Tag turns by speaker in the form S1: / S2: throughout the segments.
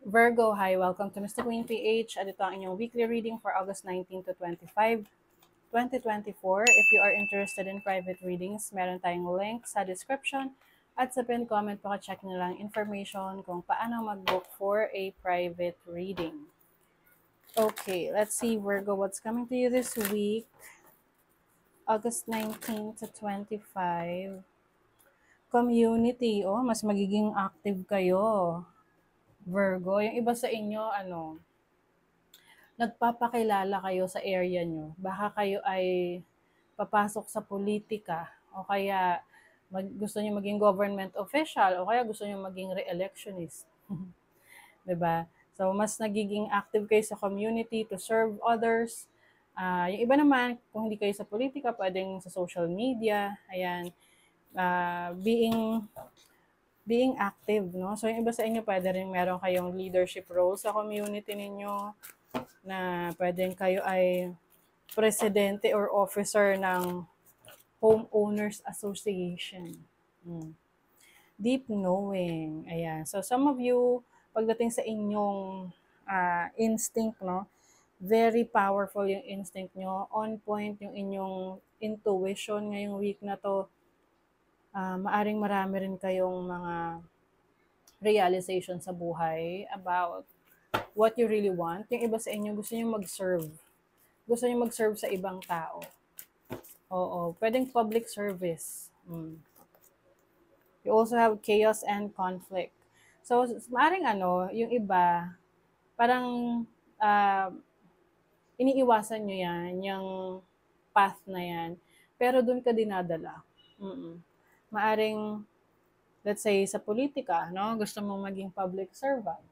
S1: Virgo, hi, welcome to Mr. Queen PH at ito ang inyong weekly reading for August 19 to 25, 2024. If you are interested in private readings, meron tayong link sa description at sa pinned comment, check nyo lang information kung paano mag-book for a private reading. Okay, let's see Virgo, what's coming to you this week, August 19 to 25. Community, mas magiging active kayo. Virgo, yung iba sa inyo, nagpapakilala kayo sa area nyo. Baka kayo ay papasok sa politika o kaya gusto nyo maging government official o kaya gusto nyo maging re-electionist. 'Di ba? So, mas nagiging active kayo sa community to serve others. Yung iba naman, kung hindi kayo sa politika, pwedeng sa social media. Ayan. Being active, no? So, yung iba sa inyo, pwede rin meron kayong leadership role sa community ninyo na pwedeng kayo ay presidente or officer ng Homeowners Association. Deep knowing. Ayan. So, some of you, pagdating sa inyong instinct, no? Very powerful yung instinct nyo. On point yung inyong intuition ngayong week na to. Maaring marami rin kayong mga realization sa buhay about what you really want. Yung iba sa inyo, gusto nyo mag-serve. Gusto nyo mag-serve sa ibang tao. Oo, pwedeng public service. You also have chaos and conflict. So, maaaring yung iba, parang iniiwasan nyo yan, yung path na yan, pero doon ka dinadala. Maaring, let's say, sa politika, no? Gusto mong maging public servant.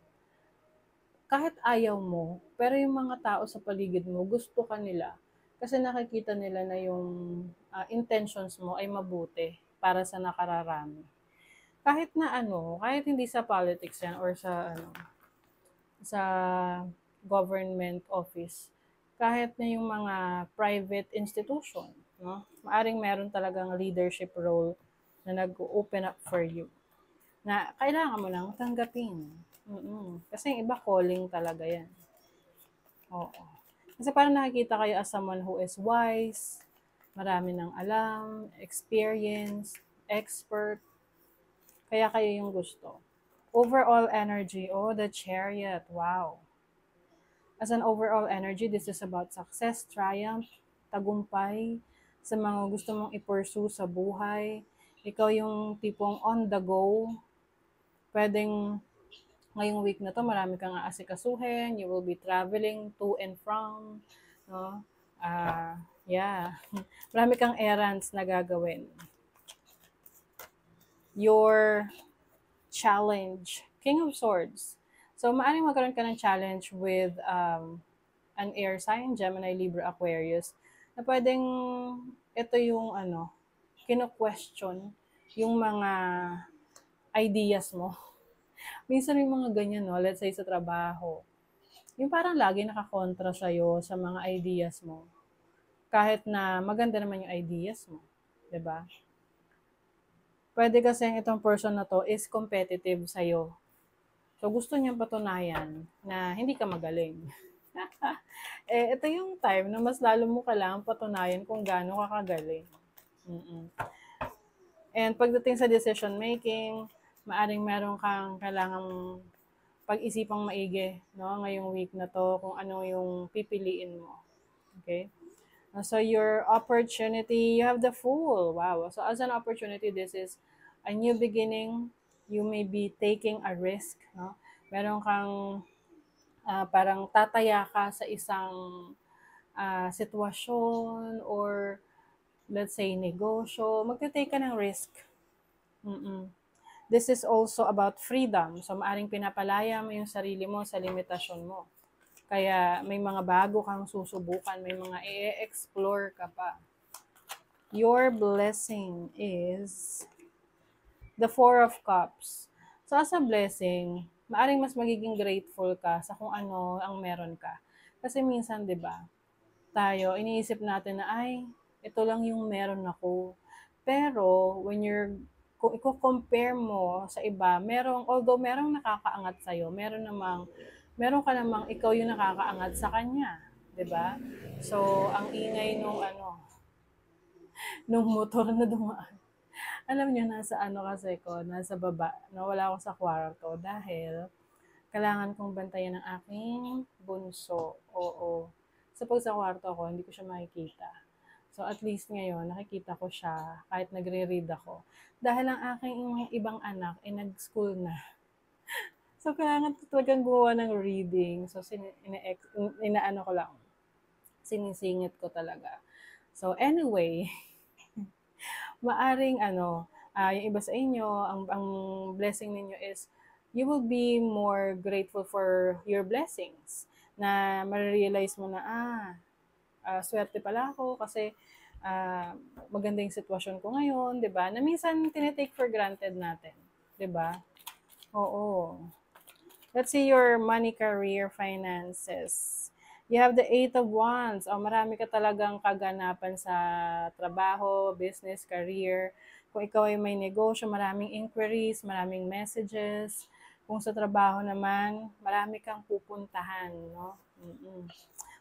S1: Kahit ayaw mo, pero yung mga tao sa paligid mo, gusto ka nila. Kasi nakikita nila na yung intentions mo ay mabuti para sa nakararami. Kahit na kahit hindi sa politics yan or sa government office, kahit na yung mga private institution, no? Maaring meron talagang leadership role na nag-open up for you na kailangan mo lang tanggapin. Kasi yung iba calling talaga yan. Oo. Kasi parang nakikita kayo as someone who is wise, marami ng alam, experience, expert, kaya kayo yung gusto. Overall energy, the Chariot, wow. As an overall energy, this is about success, triumph, tagumpay, sa mga gusto mong i-pursue sa buhay. Ikaw yung tipong on the go. Pwedeng ngayong week na to, marami kang aasikasuhin, you will be traveling to and from, no? Yeah. Marami kang errands na gagawin. Your challenge, King of Swords. So, maaaring magkaroon ka ng challenge with an air sign, Gemini, Libra, Aquarius, na pwedeng ito yung kino-question yung mga ideas mo. Minsan may mga ganyan, no? Let's say sa trabaho. Yung parang lagi nakakontra sa'yo sa mga ideas mo. Kahit na maganda naman yung ideas mo. 'Di ba? Pwede kasi itong person na to is competitive sa'yo. So, gusto niyang patunayan na hindi ka magaling. Ito yung time na mas lalo mo kailangan patunayan kung gaano ka kagaling. And pagdating sa decision making, maaring meron kang kailangang pag-isipang maigi, no? Ngayong week na to, kung ano yung pipiliin mo. Okay? So, your opportunity, you have the Fool. Wow. So, as an opportunity, this is a new beginning. You may be taking a risk, no? Meron kang parang tataya ka sa isang sitwasyon or let's say negosyo, magte-take ka ng risk. This is also about freedom. So, maaring pinapalaya mo yung sarili mo sa limitasyon mo. Kaya may mga bago kang susubukan, may mga i-explore ka pa. Your blessing is the Four of Cups. So, as a blessing, maaring mas magiging grateful ka sa kung ano ang meron ka. Kasi minsan, di ba, tayo, iniisip natin na, ay, ito lang yung meron ako. Pero, when you're kung i-compare mo sa iba, although merong nakakaangat sa'yo, meron ka namang ikaw yung nakakaangat sa kanya. 'Di ba? So, ang ingay nung motor na dumaan. Alam niyo, nasa ano kasi ko, nasa baba, nawala ako sa kwarto dahil kailangan kong bantayan ng aking bunso. Oo. So, pag sa kwarto ko, hindi ko siya makikita. So, at least ngayon, nakikita ko siya kahit nagre-read ako. Dahil ang aking ibang anak ay nag-school na. So, kailangan ko talagang gumawa ng reading. So, inaano ko lang, sinisingit ko talaga. So, anyway, maaring yung iba sa inyo, ang blessing ninyo is you will be more grateful for your blessings na ma-realize mo na, swerte pala ako kasi maganda yung sitwasyon ko ngayon, 'di ba? Na minsan tinitake for granted natin, 'di ba? Oo. Let's see your money, career, finances. You have the Eight of Wands. Marami ka talagang kaganapan sa trabaho, business, career. Kung ikaw ay may negosyo, maraming inquiries, maraming messages. Kung sa trabaho naman, marami kang pupuntahan, no? Mm-mm.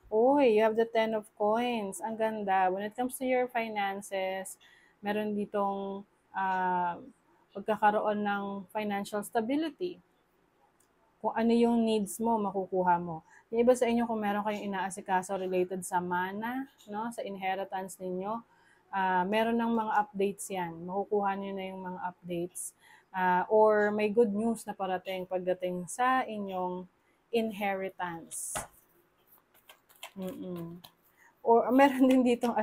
S1: Uy, you have the Ten of Coins. Ang ganda. When it comes to your finances, meron ditong pagkakaroon ng financial stability. Kung ano yung needs mo, makukuha mo. Yung iba sa inyo, kung meron kayong inaasikaso related sa mana, no, sa inheritance ninyo, meron ng mga updates yan. Makukuha nyo na yung mga updates. Or may good news na parating pagdating sa inyong inheritance. Mm-mm. Or meron din ditong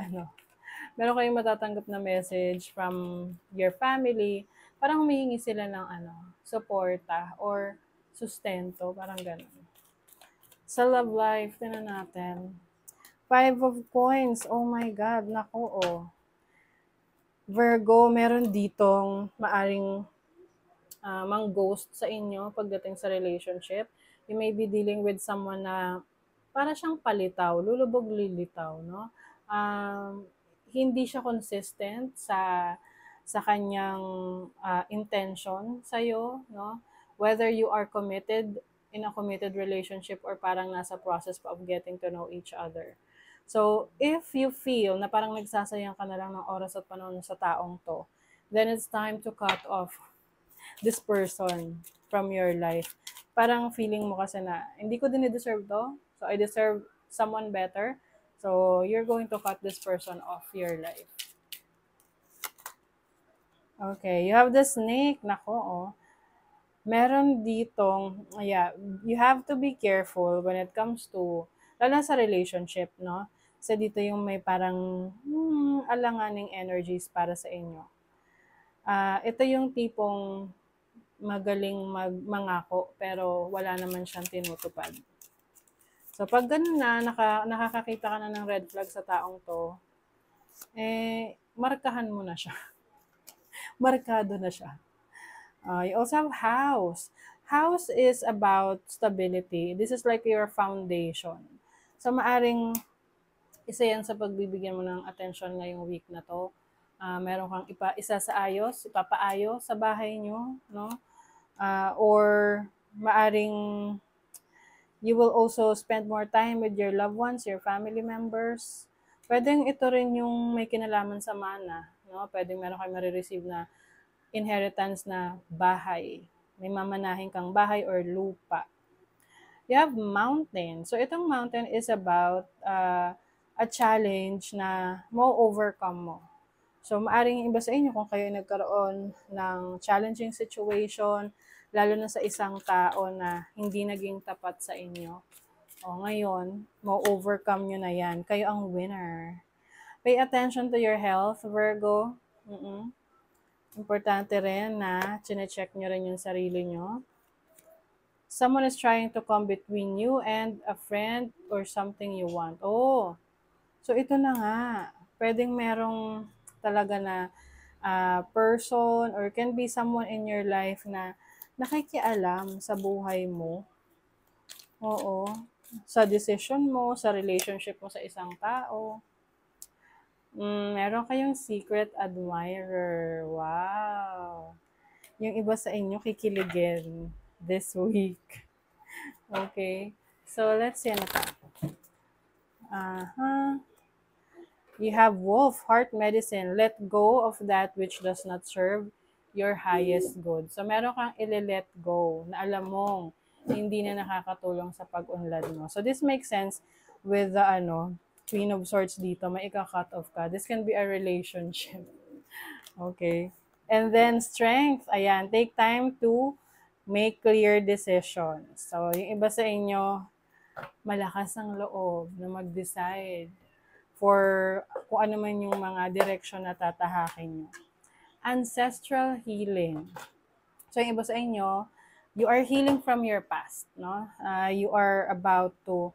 S1: meron kayong matatanggap na message from your family, parang humihingi sila ng suporta or sustento, parang ganun. Sa love life, tingnan natin. Five of Coins, oh my God, naku Virgo, meron ditong maaring mang-ghost sa inyo pagdating sa relationship. You may be dealing with someone na para siyang palitaw, lulubog lilitaw, no? Hindi siya consistent sa kanyang intention sa'yo, no? Whether you are committed in a committed relationship or parang nasa process pa of getting to know each other. So, if you feel na parang nagsasayang ka na lang ng oras at panahon sa taong to, then it's time to cut off this person from your life. Parang feeling mo kasi na, hindi ko din i-deserve to, so I deserve someone better. So, you're going to cut this person off your life. Okay, you have the snake. Nako, meron ditong, you have to be careful when it comes to, lalo sa relationship, no? Kasi dito yung may parang alanganing energies para sa inyo. Ito yung tipong magaling mangako pero wala naman siyang tinutupad. So, pag ganun na, nakakakita ka na ng red flag sa taong to, markahan mo na siya. Markado na siya. You also have house. House is about stability. This is like your foundation. So, maaring isa yan sa pagbibigyan mo ng attention ngayong week na to. Meron kang ipapaayos sa bahay nyo, no? Or maaring you will also spend more time with your loved ones, your family members. Pwedeng ito rin yung may kinalaman sa mana, no? Pwedeng meron kayo marireceive na inheritance na bahay. May mamanahin kang bahay or lupa. You have mountain. So, itong mountain is about a challenge na ma-overcome mo. So, maaring iba sa inyo kung kayo nagkaroon ng challenging situation, lalo na sa isang tao na hindi naging tapat sa inyo. Ngayon, ma-overcome nyo na yan. Kayo ang winner. Pay attention to your health, Virgo. Importante rin na chine-check nyo rin yung sarili nyo. Someone is trying to come between you and a friend or something you want. So ito na nga. Pwedeng merong talaga na person or can be someone in your life na nakikialam sa buhay mo. Sa decision mo, sa relationship mo sa isang tao. Meron kayong secret admirer. Wow. Yung iba sa inyo kikiligin this week. Okay. So, let's see ano pa. Uh-huh. You have wolf, heart medicine. Let go of that which does not serve your highest good. So, meron kang ile-let go na alam mong hindi na nakakatulong sa pag-unlad mo. So, this makes sense with the Queen of Swords dito. May ika-cut off ka. This can be a relationship. Okay. And then, strength. Ayan. Take time to make clear decisions. So, yung iba sa inyo, malakas ang loob na mag-decide for kung ano man yung mga direction na tatahakin nyo. Ancestral healing. So, yung iba sa inyo, you are healing from your past, no? You are about to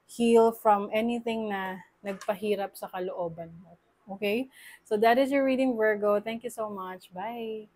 S1: heal from anything na nagpahirap sa kalooban mo. Okay? So, that is your reading, Virgo. Thank you so much. Bye!